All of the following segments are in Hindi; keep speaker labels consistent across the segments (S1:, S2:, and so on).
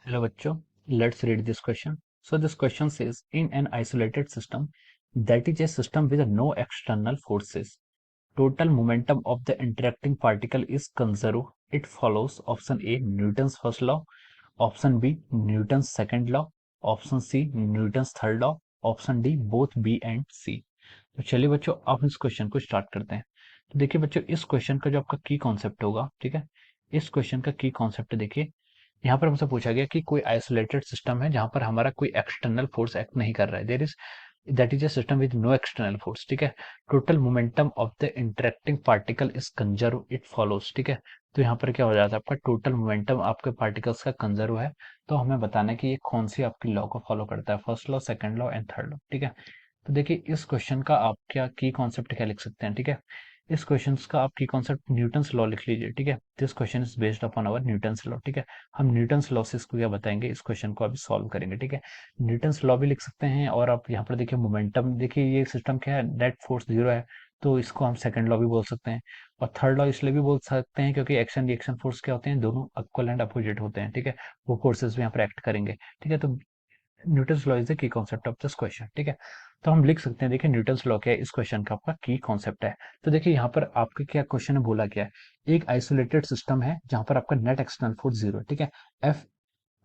S1: Hello bachcho, let's read this question. So this question says, in an isolated system, that is a system with no external forces, total momentum of the interacting particle is conserved. It follows option A Newton's first law, option B Newton's second law, option C Newton's third law, option D both B and C. तो चलिए बच्चों आप इस क्वेश्चन को स्टार्ट करते हैं। तो देखिए बच्चों इस क्वेश्चन का जो आपका की कॉन्सेप्ट होगा, ठीक है, इस क्वेश्चन का की कॉन्सेप्ट देखिए, यहाँ पर हमसे पूछा गया कि कोई आइसोलेटेड सिस्टम है जहां पर हमारा कोई एक्सटर्नल फोर्स एक्ट नहीं कर रहा है, there is that is a system with no external force, ठीक है। Total momentum of the interacting particle is conserve, it follows, ठीक है। तो यहाँ पर क्या हो जाता है, आपका टोटल मोमेंटम आपके पार्टिकल्स का कंजर्व है। तो हमें बताना है कि ये कौन सी आपकी लॉ को फॉलो करता है, first law, second law and third law, ठीक है। तो देखिए इस क्वेश्चन का आप क्या की कॉन्सेप्ट क्या लिख सकते हैं, ठीक है। इस क्वेश्चन का आप की कॉन्सेप्ट न्यूटन्स लॉ लिख लीजिए, ठीक है। This question is based upon our Newton's law, ठीक है। हम न्यूटन्स लॉ से इसको क्या बताएंगे, इस क्वेश्चन को अभी सॉल्व करेंगे, ठीक है। न्यूटन्स लॉ भी लिख सकते हैं और आप यहाँ पर देखिए मोमेंटम, देखिए ये सिस्टम क्या है, नेट फोर्स जीरो है, तो इसको हम सेकंड लॉ भी बोल सकते हैं। और थर्ड लॉ इसलिए भी बोल सकते हैं क्योंकि एक्शन रिएक्शन फोर्स क्या होते हैं, दोनों इक्वल एंड अपोजिट होते हैं, ठीक है। वो फोर्सेस भी यहाँ पर एक्ट करेंगे, ठीक है। तो Newton's law is the key concept of this question, ठीक है। तो हम लिख सकते हैं, देखिए न्यूटन्स लॉ क्या है, इस क्वेश्चन का आपका की कॉन्सेप्ट है। तो देखिए यहाँ पर आपके क्या क्वेश्चन है, बोला क्या है, एक आइसोलेटेड सिस्टम है जहां पर आपका नेट एक्सटर्नल फोर्स जीरो है, ठीक है। एफ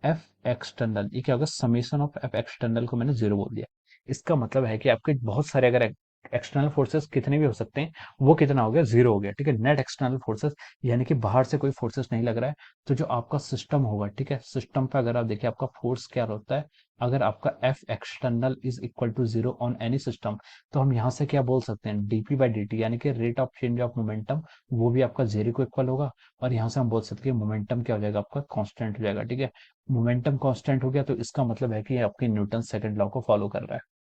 S1: एफ एक्सटर्नल ये क्या होगा, समेशन ऑफ एफ एक्सटर्नल को मैंने जीरो बोल दिया। इसका मतलब है कि आपके बहुत सारे अगर एक्सटर्नल फोर्सेस कितने भी हो सकते हैं, वो कितना हो गया, जीरो हो गया, ठीक है। नेट एक्सटर्नल फोर्सेस यानी कि बाहर से कोई फोर्सेस नहीं लग रहा है। तो जो आपका सिस्टम होगा, ठीक है, सिस्टम पे अगर आप देखिए आपका फोर्स क्या होता है, अगर आपका F external is equal to zero on any system, तो हम यहाँ से क्या बोल सकते हैं, डीपी बाई डी टी, यानी कि rate of change of momentum, वो भी आपका जीरो को इक्वल होगा। और यहाँ से हम बोल सकते हैं मोमेंटम क्या हो जाएगा, आपका कांस्टेंट हो जाएगा, ठीक है। मोमेंटम कांस्टेंट हो गया तो इसका मतलब है कि ये आपके न्यूटन सेकंड लॉ को फॉलो कर रहा है।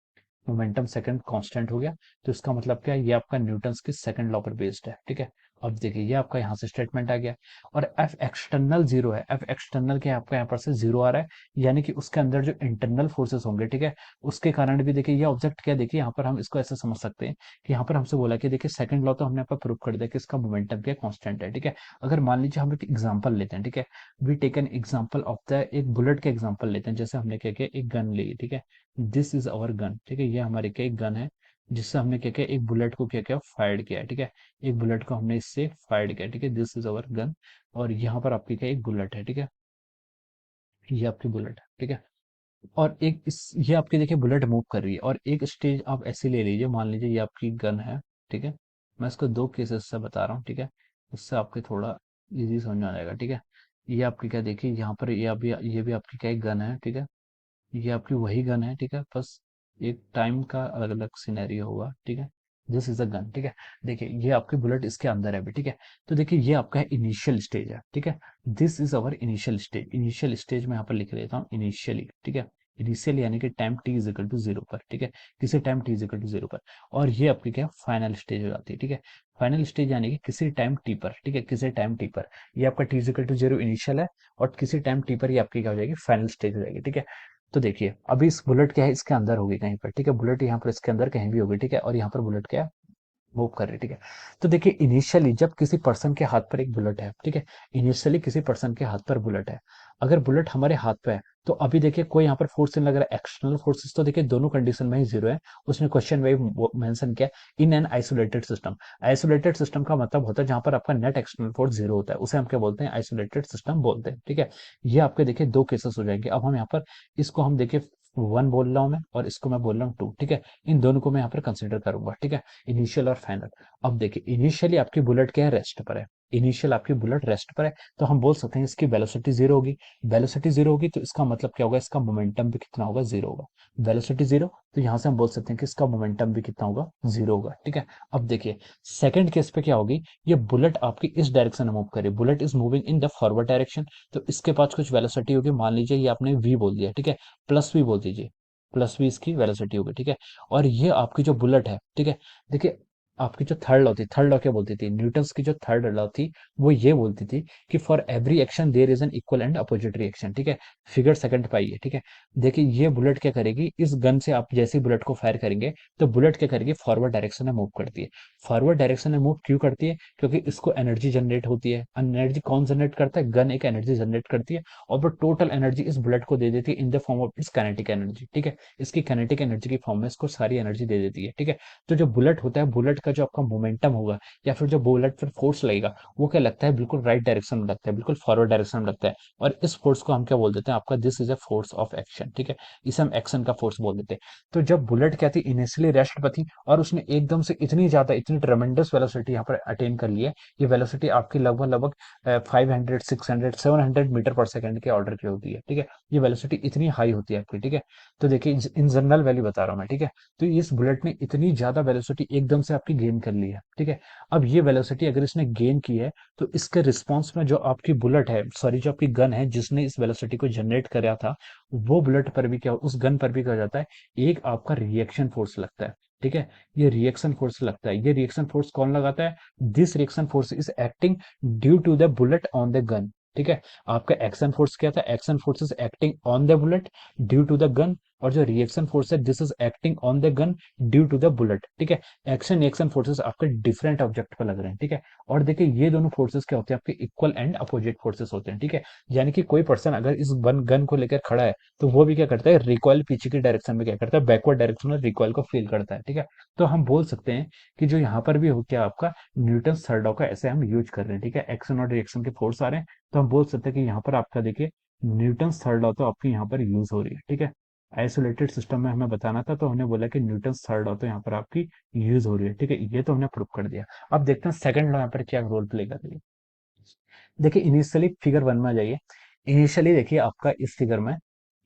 S1: मोमेंटम सेकंड कांस्टेंट हो गया तो इसका मतलब क्या है, ये आपका न्यूटन्स के सेकंड लॉ पर बेस्ड है, ठीक है। अब देखिए ये आपका यहाँ से स्टेटमेंट आ गया। और एफ एक्सटर्नल जीरो है, एफ एक्सटर्नल के आपका यहाँ पर से जीरो आ रहा है, यानी कि उसके अंदर जो इंटरनल फोर्सेस होंगे, ठीक है, उसके कारण भी देखिए ये ऑब्जेक्ट क्या, देखिए यहाँ पर हम इसको ऐसे समझ सकते हैं कि यहाँ पर हमसे बोला कि देखिए सेकंड लॉ तो हमने यहाँ पर प्रूव कर दिया कि इसका मोमेंटम क्या कांस्टेंट है, ठीक है। अगर मान लीजिए हम एक एग्जांपल लेते हैं, ठीक है, we take an example of the, एक बुलेट का एग्जांपल लेते हैं, जैसे हमने क्या किया, एक गन ली, ठीक है, दिस इज अवर गन, ठीक है, ये हमारे क्या एक गन है, जिससे हमने क्या किया, एक बुलेट को क्या किया, फायर किया, ठीक है। एक बुलेट को हमने इससे फायर किया, ठीक है, दिस इज अवर गन। और यहाँ पर आपकी क्या एक बुलेट है, ठीक है, ये आपकी बुलेट है, ठीक है। और एक इस, ये आपकी देखिए बुलेट मूव कर रही है, और एक स्टेज आप ऐसे ले लीजिए, मान लीजिए ये आपकी गन है, ठीक है। मैं इसको दो केसेस से बता रहा हूँ, ठीक है, इससे आपके थोड़ा इजी समझ में आ जाएगा, ठीक है। ये आपकी क्या, देखिए यहाँ पर ये भी आपकी क्या एक गन है, ठीक है, ये आपकी वही गन है, ठीक है, बस एक टाइम का अलग अलग सिनेरियो होगा, ठीक है। दिस इज अ गन, ठीक है। देखिए ये आपकी बुलेट इसके अंदर है अभी, ठीक है। तो देखिए ये आपका इनिशियल स्टेज है, ठीक है। This is our initial stage, initial stage में यहाँ पर लिख लेता हूँ इनिशियली, ठीक है। इनिशियल यानी कि time T is equal to zero पर, ठीक है, किसी time T is equal to zero पर। और ये आपकी क्या फाइनल स्टेज हो जाती है, ठीक है। फाइनल स्टेज यानी कि किसी टाइम टी पर, ठीक है, किसी टाइम टी पर ये आपका T is equal to zero initial है, और किसी टाइम टी पर ये आपकी क्या हो जाएगी, फाइनल स्टेज हो जाएगी, ठीक है। तो देखिए अभी इस बुलेट क्या है, इसके अंदर होगी कहीं पर, ठीक है, बुलेट यहाँ पर इसके अंदर कहीं भी होगी, ठीक है, और यहाँ पर बुलेट क्या है, मूव कर रही है, ठीक है। तो देखिए इनिशियली जब किसी पर्सन के हाथ पर एक बुलेट है, ठीक है, इनिशियली किसी पर्सन के हाथ पर बुलेट है, अगर बुलेट हमारे हाथ पे है, तो अभी देखिए कोई यहाँ पर फोर्स नहीं लग रहा है, एक्सटर्नल फोर्सेस तो देखिए दोनों कंडीशन में ही जीरो है। उसने क्वेश्चन में मेंशन किया in an isolated system. Isolated system का मतलब होता है जहां पर आपका नेट एक्सटर्नल फोर्स जीरो होता है, उसे हम क्या बोलते हैं, आइसोलेटेड सिस्टम बोलते हैं, ठीक है। ये आपके देखिए दो केसेस हो जाएंगे। अब हम यहाँ पर इसको हम देखिए वन बोल रहा हूं मैं, और इसको मैं बोल रहा हूँ टू, ठीक है। इन दोनों को मैं यहाँ पर कंसिडर करूंगा, ठीक है, इनिशियल और फाइनल। अब देखिए इनिशियली आपकी बुलेट क्या है, रेस्ट पर है, इनिशियल आपकी बुलेट रेस्ट पर है, तो हम बोल सकते हैं इसकी वेलोसिटी जीरो होगी। वेलोसिटी जीरो होगी तो इसका मतलब क्या होगा, इसका मोमेंटम भी कितना होगा, जीरो होगा। वेलोसिटी जीरो, तो यहां से हम बोल सकते हैं कि इसका मोमेंटम भी कितना होगा, जीरो होगा, ठीक है। अब देखिए सेकंड केस पे क्या होगी, ये बुलेट आपकी इस डायरेक्शन में मूव करे, bullet is moving in the forward direction, तो इसके पास कुछ वेलोसिटी होगी, मान लीजिए ये आपने वी बोल दिया, ठीक है, प्लस वी बोल दीजिए, प्लस वी इसकी वेलोसिटी होगी, ठीक है। और ये आपकी जो बुलेट है, ठीक है, देखिए आपकी जो थर्ड लॉ थी, थर्ड लॉ क्या बोलती थी, न्यूटन्स की जो थर्ड लॉ थी वो ये बोलती थी कि for every action there is an equal and opposite reaction, ठीक है। फिगर सेकंड पे आइए, ठीक है। देखिए ये बुलेट क्या करेगी, इस गन से आप जैसे ही बुलेट को फायर करेंगे तो बुलेट क्या करेगी, फॉरवर्ड डायरेक्शन में मूव करती है। फॉरवर्ड डायरेक्शन में मूव क्यों करती है, क्योंकि इसको एनर्जी जनरेट होती है। एनर्जी कौन जनरेट करता है, गन एक एनर्जी जनरेट करती है, और वो टोटल एनर्जी इस बुलेट को दे देती है in the form of its kinetic energy, ठीक है। इसकी काइनेटिक एनर्जी की फॉर्म में इसको सारी एनर्जी दे देती है, ठीक है। तो जो बुलेट होता है, बुलेट का जो आपका मोमेंटम होगा या फिर जो बुलेट पर फोर्स लगेगा, वो क्या लगता है, बिल्कुल राइट डायरेक्शन में लगता है, बिल्कुल फॉरवर्ड डायरेक्शन में लगता है। और इस फोर्स को हम क्या बोल देते हैं, आपका this is a force of action, ठीक है। इसे हम एक्शन का फोर्स बोल देते हैं। तो जब बुलेट क्या थी, इनिशियली रेस्ट पर थी, और उसने एकदम से इतनी ज्यादा, इतनी ट्रेमेंडस वेलोसिटी यहाँ पर अटेन कर ली है। ये वेलोसिटी आपकी लगभग लगभग 500 600 700 मीटर पर सेकंड के ऑर्डर की होती है, ठीक है। ये वेलोसिटी इतनी हाई होती है आपकी, ठीक है। तो देखिए इन जनरल वैल्यू बता रहा हूँ मैं, ठीक है। तो इस बुलेट ने इतनी ज्यादा वेलोसिटी एकदम से आपकी गेन कर ली है, ठीक है। अब ये वेलोसिटी अगर इसने गेन की है, तो इसके रिस्पॉन्स में जो आपकी बुलेट है, सॉरी जो आपकी गन है जिसने इस वेलोसिटी को जनरेट कराया था, वो बुलेट पर भी क्या, उस गन पर भी क्या हो जाता है, एक आपका रिएक्शन फोर्स लगता है, ठीक है। ये रिएक्शन फोर्स लगता है। ये रिएक्शन फोर्स कौन लगाता है, this reaction force is acting due to the bullet on the gun, ठीक है। आपका एक्शन फोर्स क्या था, action force is acting on the bullet due to the gun, और जो रिएक्शन फोर्स है, this is acting on the gun due to the bullet, ठीक है। एक्शन रिएक्शन फोर्सेस आपके डिफरेंट ऑब्जेक्ट पर लग रहे हैं, ठीक है। और देखिए ये दोनों फोर्सेस क्या होते हैं, आपके इक्वल एंड अपोजिट फोर्सेस होते हैं, ठीक है। यानी कि कोई पर्सन अगर इस गन को लेकर खड़ा है, तो वो भी क्या करता है, रिकॉइल पीछे की डायरेक्शन में क्या करता है, बैकवर्ड डायरेक्शन में रिकॉइल को फील करता है, ठीक है। तो हम बोल सकते हैं कि जो यहाँ पर भी हो क्या, आपका न्यूटन थर्ड लॉ का ऐसे हम यूज कर रहे हैं, ठीक है। एक्शन और रिएक्शन के फोर्स आ रहे हैं, तो हम बोल सकते हैं कि यहाँ पर आपका देखिए न्यूटन थर्ड लॉ तो आपकी यहाँ पर यूज हो रही है, ठीक है। आइसोलेटेड सिस्टम में हमें बताना था, तो हमने बोला कि न्यूटन थर्ड लॉ तो यहाँ पर आपकी यूज हो रही है, ठीक है। ये तो हमने प्रूव कर दिया। अब देखते हैं सेकंड लॉ यहाँ पर क्या रोल प्ले कर रही है। देखिए इनिशियली फिगर वन में आ जाइए। इनिशियली देखिए आपका इस फिगर में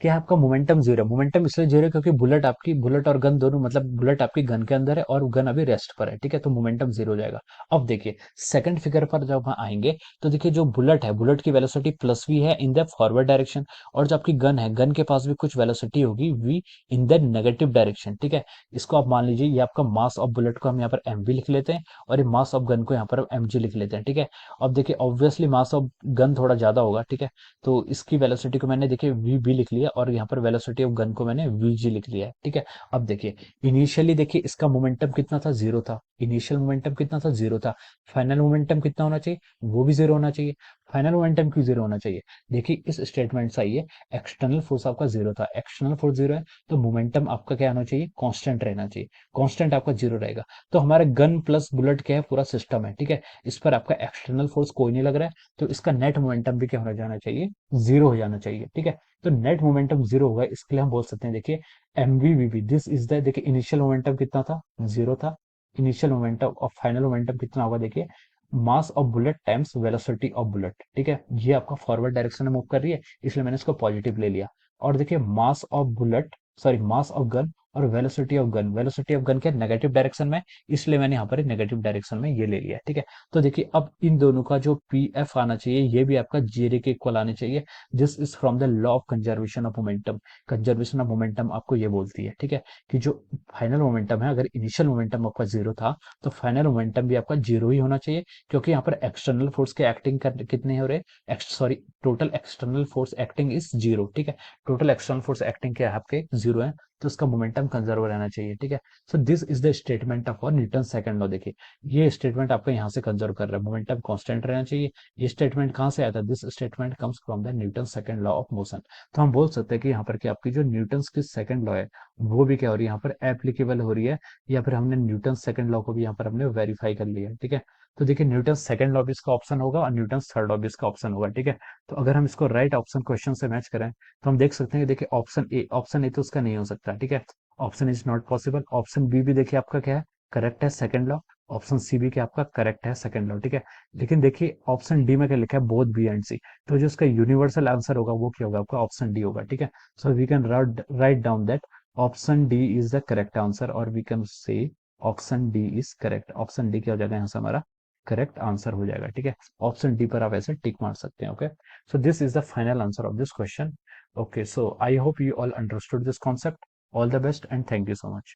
S1: क्या है, आपका मोमेंटम जीरो। मोमेंटम इसलिए जीरो क्योंकि बुलेट और गन दोनों, मतलब बुलेट आपकी गन के अंदर है और गन अभी रेस्ट पर है, ठीक है। तो मोमेंटम जीरो हो जाएगा। अब देखिए सेकंड फिगर पर जब हम आएंगे, तो देखिए जो बुलेट है, बुलेट की वेलोसिटी प्लस वी है इन द फॉरवर्ड डायरेक्शन, और जो आपकी गन है, गन के पास भी कुछ वेलोसिटी होगी V in the negative direction, ठीक है। इसको आप मान लीजिए, ये आपका मास ऑफ बुलेट को हम यहाँ पर एम वी लिख लेते हैं, और ये मास ऑफ गन को यहाँ पर एम जी लिख लेते हैं, ठीक है। अब देखिए ऑब्वियसली मास ऑफ गन थोड़ा ज्यादा होगा, ठीक है। तो इसकी वेलोसिटी को मैंने देखिए वी बी लिख लिया, और यहाँ पर वेलोसिटी ऑफ गन को मैंने वी जी लिख लिया है, ठीक है। अब देखिए इनिशियली देखिए इसका मोमेंटम कितना था, जीरो था। इनिशियल मोमेंटम कितना था, जीरो था। फाइनल मोमेंटम कितना होना चाहिए, वो भी जीरो होना चाहिए। फाइनल मोमेंटम क्यों जीरो होना चाहिए, देखिए इस स्टेटमेंट से आइए, एक्सटर्नल फोर्स आपका जीरो था, एक्सटर्नल फोर्स जीरो है, तो मोमेंटम आपका क्या होना चाहिए, कांस्टेंट रहना चाहिए। कांस्टेंट आपका जीरो रहेगा। तो हमारे गन प्लस बुलेट क्या है, पूरा सिस्टम है, ठीक है। इस पर आपका एक्सटर्नल फोर्स कोई नहीं लग रहा है, तो इसका नेट मोमेंटम भी क्या होना जाना चाहिए, जीरो हो जाना चाहिए, ठीक है। तो नेट मोमेंटम जीरो होगा, इसके लिए हम बोल सकते हैं देखिए M V V B, this is the, देखिए इनिशियल मोमेंटम कितना था, जीरो था। इनिशियल मोमेंटम और फाइनल मोमेंटम कितना होगा, देखिए mass of bullet times velocity of bullet, ठीक है। ये आपका फॉरवर्ड डायरेक्शन में मूव कर रही है, इसलिए मैंने इसको पॉजिटिव ले लिया। और देखिए mass of bullet, sorry mass of gun और velocity of gun, velocity of gun के नेगेटिव डायरेक्शन में, इसलिए मैंने यहाँ पर नेगेटिव डायरेक्शन में ये ले लिया, ठीक है। तो देखिए अब इन दोनों का जो पी एफ आना चाहिए, ये भी आपका जीरे के इक्वल आने चाहिए। This is from the law of conservation of momentum. Conservation of momentum आपको ये बोलती है, ठीक है, कि जो फाइनल मोमेंटम है, अगर इनिशियल मोमेंटम आपका जीरो था, तो फाइनल मोमेंटम भी आपका जीरो ही होना चाहिए, क्योंकि यहाँ पर एक्सटर्नल फोर्स के एक्टिंग कर कितने हो रहे, sorry total external force acting is zero, ठीक है। टोटल एक्सटर्नल फोर्स एक्टिंग क्या है, आपके जीरो है, तो उसका मोमेंटम कंजर्व रहना चाहिए, ठीक है। So this is the statement of Newton second law. देखिए ये स्टेटमेंट आपका यहाँ से कंजर्व कर रहा है, मोमेंटम कांस्टेंट रहना चाहिए। ये स्टेटमेंट कहाँ से आया था, this statement comes from the Newton second law of motion. तो हम बोल सकते हैं कि यहाँ पर कि आपकी जो न्यूटन की सेकंड लॉ है, वो भी क्या हो रही है, यहाँ पर एप्लीकेबल हो रही है, या फिर हमने न्यूटन सेकंड लॉ को भी यहाँ पर हमने वेरीफाई कर लिया है, ठीक है। तो देखिए न्यूटन सेकंड लॉ भी इसका ऑप्शन होगा, और न्यूटन थर्ड लॉ भी इसका ऑप्शन होगा, ठीक है। तो अगर हम इसको राइट ऑप्शन क्वेश्चन से मैच करें, तो हम देख सकते हैं कि देखिए ऑप्शन ए तो उसका नहीं हो सकता, ठीक है। Option is not possible. Option B भी देखिए आपका क्या है, करेक्ट है, सेकंड लॉ। ऑप्शन सी भी क्या आपका करेक्ट है, सेकंड लॉ, ठीक है। लेकिन देखिए ऑप्शन डी में क्या लिखा है, बोथ बी एंड सी। तो जो इसका यूनिवर्सल आंसर होगा वो क्या होगा, आपका ऑप्शन डी होगा, ठीक है। So we can write down that option D is the correct answer, और we can say option D is correct. Option D क्या हो जाएगा यहाँ से हमारा करेक्ट आंसर हो जाएगा, ठीक है। ऑप्शन डी पर आप ऐसे टिक मार सकते हैं, okay. So this is the final answer of this question. Okay, so I hope you all understood this concept. All the best and thank you so much.